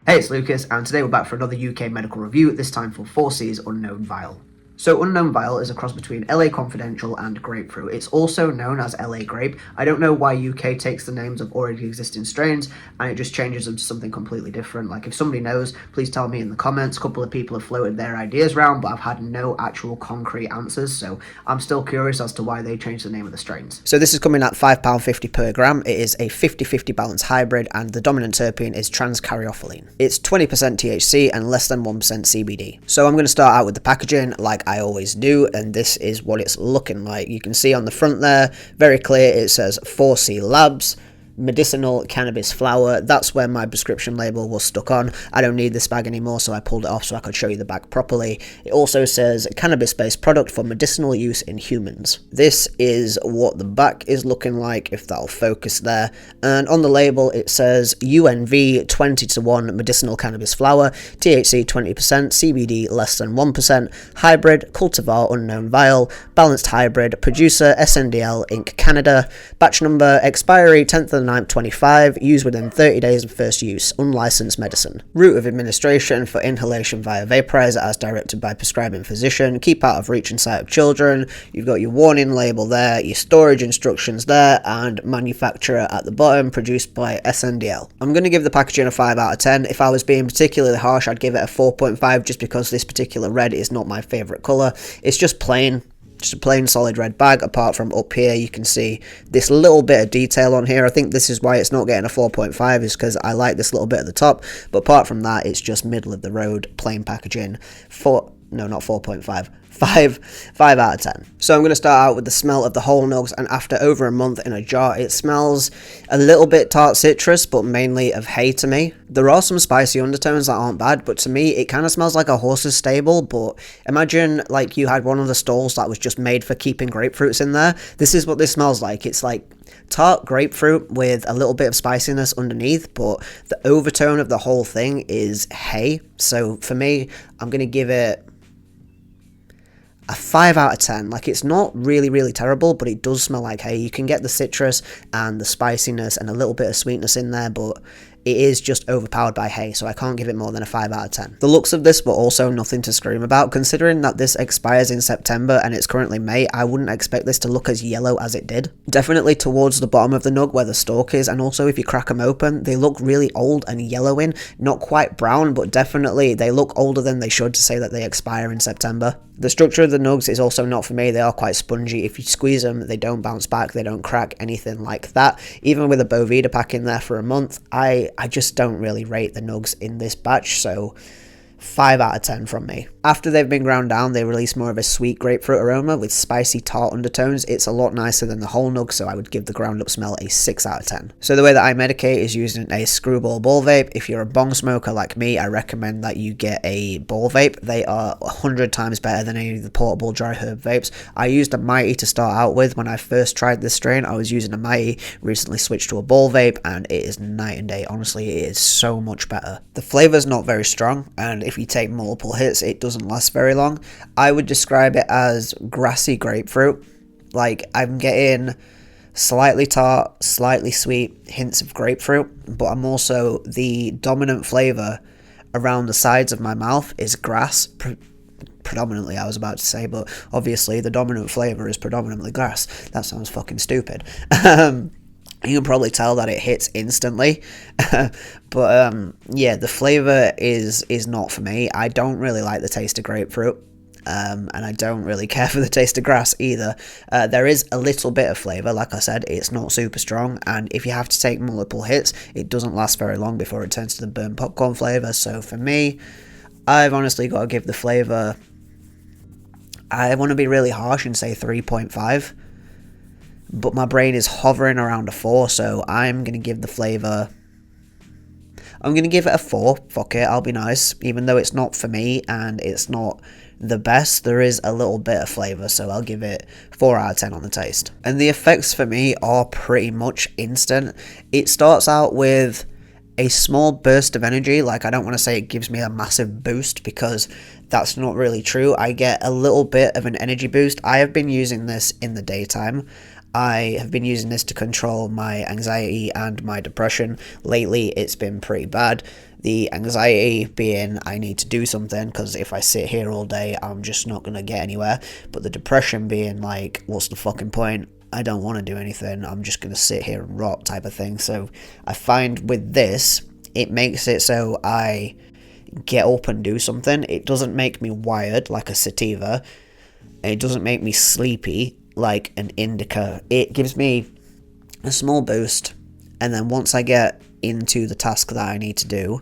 Hey, it's Lucas, and today we're back for another UK medical review, this time for 4C's Unknown Vial. So Unknown Vial is a cross between LA Confidential and Grapefruit. It's also known as LA Grape. I don't know why UK takes the names of already existing strains and it just changes them to something completely different. Like, if somebody knows, please tell me in the comments. A couple of people have floated their ideas around, but I've had no actual concrete answers, so I'm still curious as to why they changed the name of the strains. So this is coming at £5.50 per gram. It is a 50-50 balance hybrid, and the dominant terpene is trans-caryophyllene. It's 20% THC and less than 1% CBD. So I'm going to start out with the packaging like I always do, and this is what it's looking like. You can see on the front there, very clear, it says 4C Labs, medicinal cannabis flower. That's where my prescription label was stuck on. I don't need this bag anymore, so I pulled it off so I could show you the bag properly. It also says cannabis-based product for medicinal use in humans. This is what the back is looking like, if that'll focus there. And on the label it says UNV 20:1 medicinal cannabis flower, THC 20%, CBD less than 1%, hybrid, cultivar unknown vial, balanced hybrid, producer SNDL Inc. Canada, batch number, expiry 10th of 9th 25, used within 30 days of first use, unlicensed medicine. Route of administration for inhalation via vaporizer as directed by prescribing physician, keep out of reach and sight of children. You've got your warning label there, your storage instructions there, and manufacturer at the bottom, produced by SNDL. I'm going to give the packaging a 5 out of 10. If I was being particularly harsh, I'd give it a 4.5 just because this particular red is not my favourite colour. It's just plain. Just a plain solid red bag. Apart from up here, you can see this little bit of detail on here. I think this is why it's not getting a 4.5, is because I like this little bit at the top. But apart from that, it's just middle of the road, plain packaging. No, not 4.5. 5 out of 10. So I'm going to start out with the smell of the whole nugs, and after over a month in a jar, it smells a little bit tart citrus, but mainly of hay to me. There are some spicy undertones that aren't bad, but to me it kind of smells like a horse's stable. But imagine like you had one of the stalls that was just made for keeping grapefruits in there. This is what this smells like. It's like tart grapefruit with a little bit of spiciness underneath, but the overtone of the whole thing is hay. So for me, I'm going to give it a 5 out of 10. Like, it's not really terrible, but it does smell like hay. You can get the citrus and the spiciness and a little bit of sweetness in there, but it is just overpowered by hay, so I can't give it more than a 5 out of 10. The looks of this were also nothing to scream about. Considering that this expires in September and it's currently May, I wouldn't expect this to look as yellow as it did. Definitely towards the bottom of the nug where the stalk is, and also if you crack them open, they look really old and yellowing. Not quite brown, but definitely they look older than they should to say that they expire in September. The structure of the nugs is also not for me. They are quite spongy. If you squeeze them, they don't bounce back, they don't crack, anything like that. Even with a Boveda pack in there for a month, I just don't really rate the nugs in this batch, so 5 out of 10 from me. After they've been ground down, they release more of a sweet grapefruit aroma with spicy tart undertones. It's a lot nicer than the whole nug, so I would give the ground up smell a 6 out of 10. So the way that I medicate is using a screwball ball vape. If you're a bong smoker like me, I recommend that you get a ball vape. They are 100 times better than any of the portable dry herb vapes. I used a Mighty to start out with. When I first tried this strain, I was using a Mighty, recently switched to a ball vape, and it is night and day. Honestly, it is so much better. The flavour's not very strong, and if you take multiple hits, it doesn't last very long. I would describe it as grassy grapefruit. Like, I'm getting slightly tart, slightly sweet hints of grapefruit, but I'm also, the dominant flavour around the sides of my mouth is grass. Predominantly, I was about to say, but obviously the dominant flavour is predominantly grass. That sounds fucking stupid. You can probably tell that it hits instantly. But yeah, the flavour is not for me. I don't really like the taste of grapefruit. And I don't really care for the taste of grass either. There is a little bit of flavour, like I said, it's not super strong, and if you have to take multiple hits, it doesn't last very long before it turns to the burnt popcorn flavour. So for me, I've honestly got to give the flavour, I want to be really harsh and say 3.5. But my brain is hovering around a 4, so I'm going to give the flavour, I'm going to give it a 4, fuck it, I'll be nice. Even though it's not for me and it's not the best, there is a little bit of flavour, so I'll give it 4 out of 10 on the taste. And the effects for me are pretty much instant. It starts out with a small burst of energy. Like, I don't want to say it gives me a massive boost, because that's not really true. I get a little bit of an energy boost. I have been using this in the daytime, I have been using this to control my anxiety and my depression. Lately, it's been pretty bad. The anxiety being I need to do something, because if I sit here all day, I'm just not going to get anywhere. But the depression being like, what's the fucking point? I don't want to do anything. I'm just going to sit here and rot type of thing. So I find with this, it makes it so I get up and do something. It doesn't make me wired like a sativa. It doesn't make me sleepy like an indica. It gives me a small boost, and then once I get into the task that I need to do,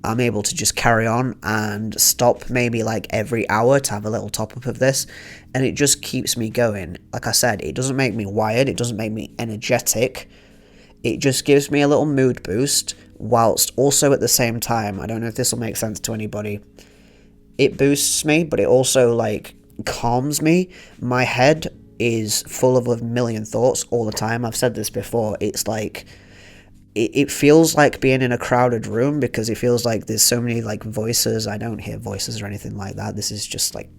I'm able to just carry on and stop maybe like every hour to have a little top up of this, and it just keeps me going. Like I said, it doesn't make me wired, it doesn't make me energetic, it just gives me a little mood boost, whilst also at the same time, I don't know if this will make sense to anybody, it boosts me, but it also like calms me. My head is full of a million thoughts all the time. I've said this before. It's like it feels like being in a crowded room, because it feels like there's so many like voices. I don't hear voices or anything like that. This is just like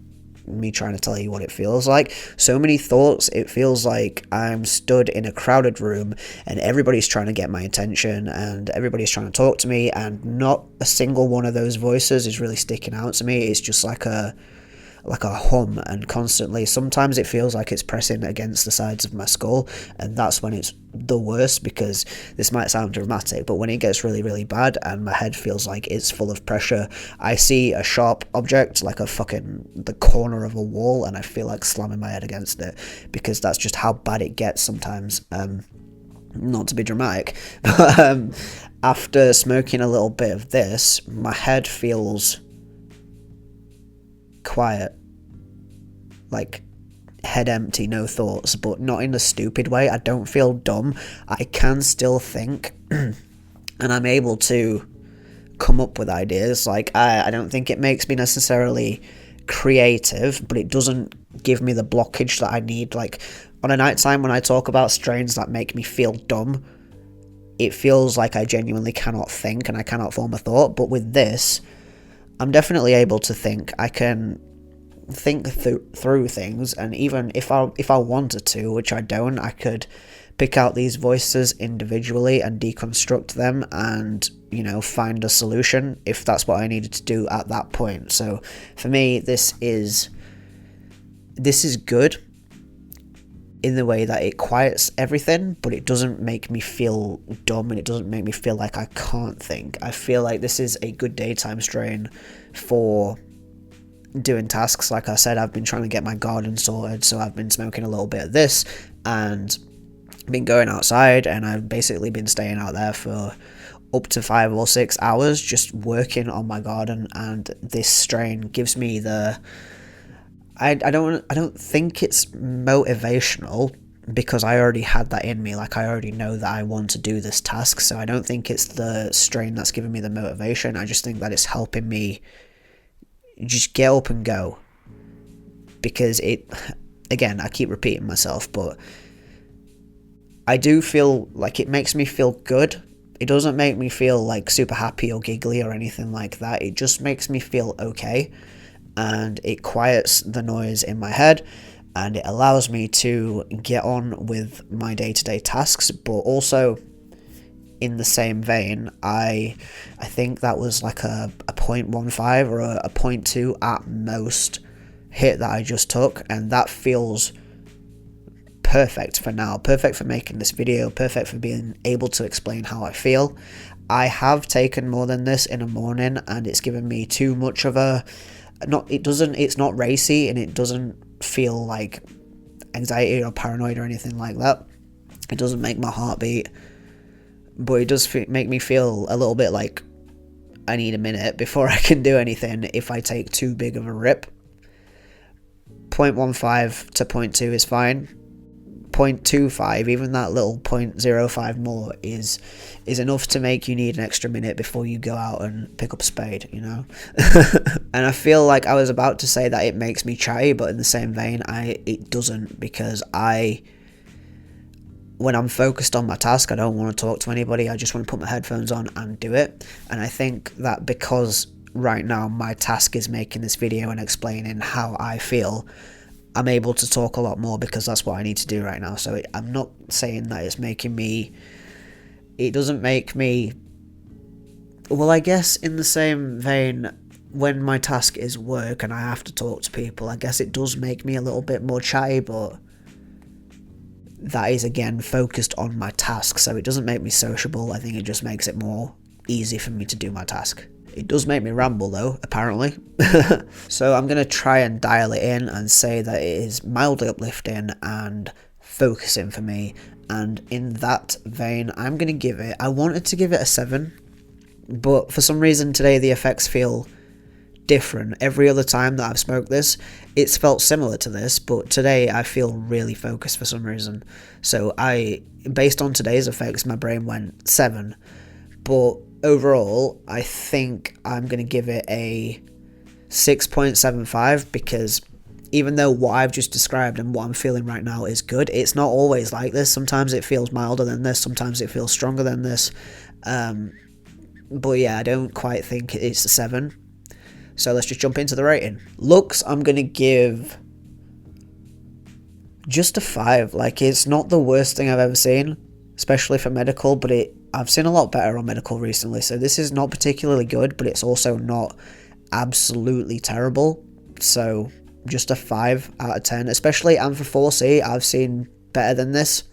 me trying to tell you what it feels like. So many thoughts. It feels like I'm stood in a crowded room and everybody's trying to get my attention and everybody's trying to talk to me, and not a single one of those voices is really sticking out to me. It's just like a hum, and constantly, sometimes it feels like it's pressing against the sides of my skull, and that's when it's the worst, because this might sound dramatic, but when it gets really, really bad and my head feels like it's full of pressure, I see a sharp object, like the corner of a wall, and I feel like slamming my head against it, because that's just how bad it gets sometimes. Not to be dramatic, but after smoking a little bit of this, my head feels quiet, like head empty, no thoughts, but not in a stupid way. I don't feel dumb. I can still think and I'm able to come up with ideas. Like I don't think it makes me necessarily creative, but it doesn't give me the blockage that I need. Like on a night time when I talk about strains that make me feel dumb, it feels like I genuinely cannot think and I cannot form a thought. But with this, I'm definitely able to think. I can think through things, and even if I wanted to, which I don't, I could pick out these voices individually and deconstruct them and, find a solution if that's what I needed to do at that point. So for me, this is good in the way that it quiets everything, but it doesn't make me feel dumb, and it doesn't make me feel like I can't think. I feel like this is a good daytime strain for doing tasks. Like I said, I've been trying to get my garden sorted, so I've been smoking a little bit of this and been going outside, and I've basically been staying out there for up to 5 or 6 hours just working on my garden, and this strain gives me the I don't think it's motivational, because I already had that in me. Like I already know that I want to do this task, so I don't think it's the strain that's giving me the motivation. I just think that it's helping me just get up and go, because again, I keep repeating myself, but I do feel like it makes me feel good. It doesn't make me feel like super happy or giggly or anything like that. It just makes me feel okay, and it quiets the noise in my head, and it allows me to get on with my day-to-day tasks. But also, in the same vein, I think that was like a 0.15 or a 0.2 at most hit that I just took, and that feels perfect for now, perfect for making this video, perfect for being able to explain how I feel. I have taken more than this in a morning, and it's given me too much of a it's not racy, and it doesn't feel like anxiety or paranoid or anything like that. It doesn't make my heart beat, but it does make me feel a little bit like I need a minute before I can do anything if I take too big of a rip. 0.15 to 0.2 is fine. 0.25, even that little 0.05 more is enough to make you need an extra minute before you go out and pick up a spade, And I feel like I was about to say that it makes me chatty, but in the same vein, it doesn't, because when I'm focused on my task, I don't want to talk to anybody. I just want to put my headphones on and do it. And I think that because right now my task is making this video and explaining how I feel, I'm able to talk a lot more because that's what I need to do right now. So I'm not saying that it's making me... It doesn't make me... Well, I guess in the same vein, when my task is work and I have to talk to people, I guess it does make me a little bit more chatty, but that is, again, focused on my task, so it doesn't make me sociable. I think it just makes it more easy for me to do my task. It does make me ramble though, apparently. So I'm going to try and dial it in and say that it is mildly uplifting and focusing for me. And in that vein, I'm going to give it... I wanted to give it a 7, but for some reason today the effects feel different. Every other time that I've smoked this, it's felt similar to this, but today I feel really focused for some reason. So based on today's effects, my brain went 7. But overall, I think I'm going to give it a 6.75 because even though what I've just described and what I'm feeling right now is good, it's not always like this. Sometimes it feels milder than this, sometimes it feels stronger than this. But yeah, I don't quite think it's a 7. So let's just jump into the rating. Looks, I'm going to give just a 5. Like, it's not the worst thing I've ever seen, especially for medical, but I've seen a lot better on medical recently, so this is not particularly good, but it's also not absolutely terrible. So just a 5 out of 10, especially, and for 4C, I've seen better than this.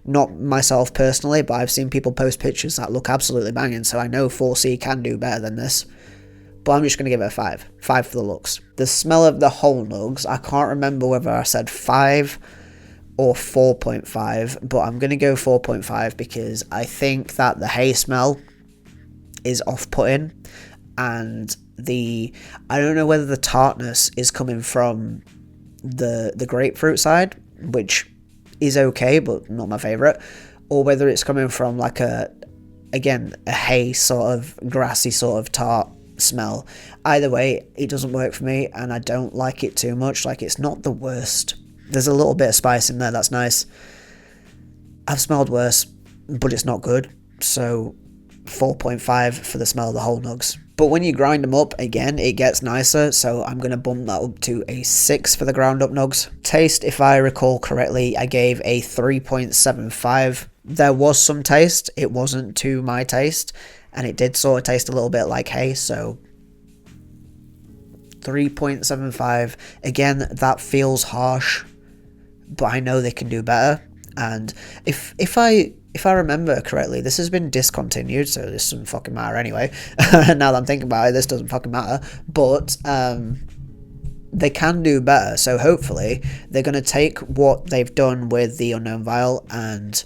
Not myself personally, but I've seen people post pictures that look absolutely banging, so I know 4C can do better than this. But I'm just going to give it a 5. 5 for the looks. The smell of the whole nugs, I can't remember whether I said 5 or 4.5, but I'm going to go 4.5 because I think that the hay smell is off-putting, and I don't know whether the tartness is coming from the grapefruit side, which is okay, but not my favourite, or whether it's coming from like a hay sort of grassy sort of tart smell. Either way, it doesn't work for me, and I don't like it too much. Like, it's not the worst. There's a little bit of spice in there, that's nice. I've smelled worse, but it's not good. So 4.5 for the smell of the whole nugs. But when you grind them up, again, it gets nicer, so I'm going to bump that up to a 6 for the ground up nugs. Taste, if I recall correctly, I gave a 3.75. There was some taste, it wasn't to my taste, and it did sort of taste a little bit like hay, so 3.75. Again, that feels harsh, but I know they can do better. And if I remember correctly, this has been discontinued, so this doesn't fucking matter anyway. Now that I'm thinking about it, this doesn't fucking matter. But they can do better, so hopefully they're going to take what they've done with the Unknown Vial and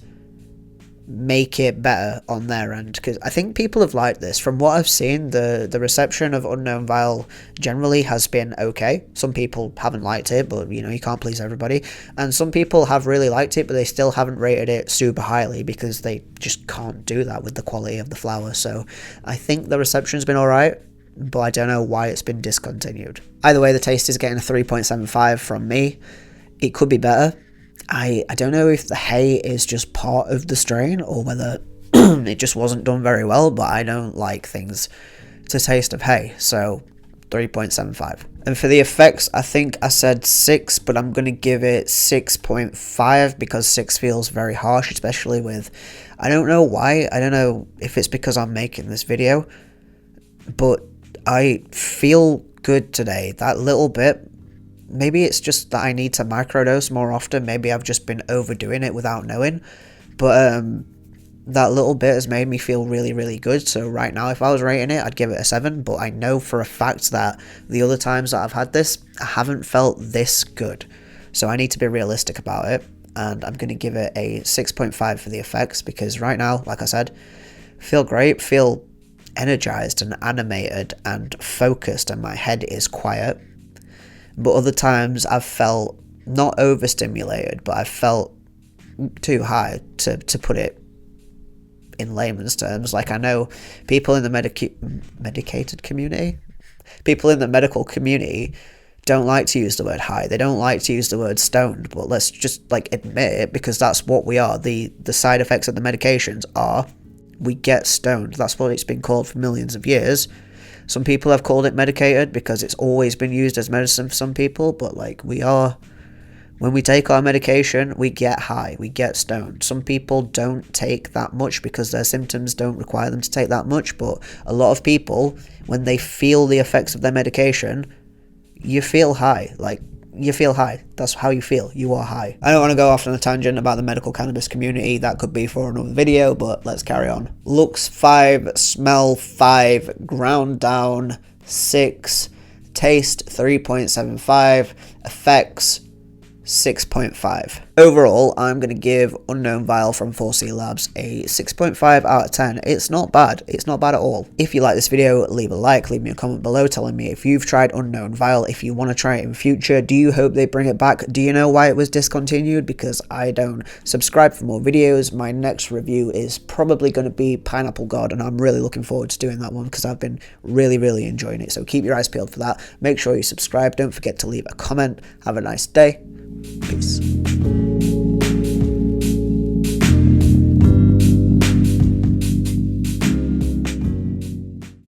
make it better on their end, because I think people have liked this. From what I've seen, the reception of Unknown Vial generally has been okay. Some people haven't liked it, but you know, you can't please everybody, and some people have really liked it, but they still haven't rated it super highly because they just can't do that with the quality of the flower. So I think the reception's been alright, but I don't know why it's been discontinued. Either way, the taste is getting a 3.75 from me. It could be better. I don't know if the hay is just part of the strain or whether it just wasn't done very well, but I don't like things to taste of hay, so 3.75. And for the effects, I think I said 6, but I'm going to give it 6.5 because 6 feels very harsh, especially with... I don't know why, I don't know if it's because I'm making this video, but I feel good today. That little bit... Maybe it's just that I need to microdose more often. Maybe I've just been overdoing it without knowing. But that little bit has made me feel really, really good. So right now, if I was rating it, I'd give it a 7. But I know for a fact that the other times that I've had this, I haven't felt this good. So I need to be realistic about it. And I'm going to give it a 6.5 for the effects. Because right now, like I said, feel great, feel energized and animated and focused. And my head is quiet. But other times I've felt not overstimulated, but I've felt too high to put it in layman's terms. Like, I know people in the medicated community, people in the medical community don't like to use the word high. They don't like to use the word stoned, but let's just like admit it, because that's what we are. The side effects of the medications are we get stoned. That's what it's been called for millions of years. Some people have called it medicated because it's always been used as medicine for some people, but like, we are When we take our medication, we get high, we get stoned. Some people don't take that much because their symptoms don't require them to take that much, but a lot of people, when they feel the effects of their medication, you feel high. Like, you feel high. That's how you feel. You are high. I don't want to go off on a tangent about the medical cannabis community. That could be for another video, but let's carry on. Looks 5, smell 5, ground down 6, taste 3.75, effects 6.5. Overall, I'm going to give Unknown Vial from 4C Labs a 6.5 out of 10. It's not bad. It's not bad at all. If you like this video, leave a like, leave me a comment below telling me if you've tried Unknown Vial, if you want to try it in future. Do you hope they bring it back? Do you know why it was discontinued? Because I don't. Subscribe for more videos. My next review is probably going to be Pineapple God, and I'm really looking forward to doing that one because I've been really enjoying it. So keep your eyes peeled for that. Make sure you subscribe. Don't forget to leave a comment. Have a nice day. Peace.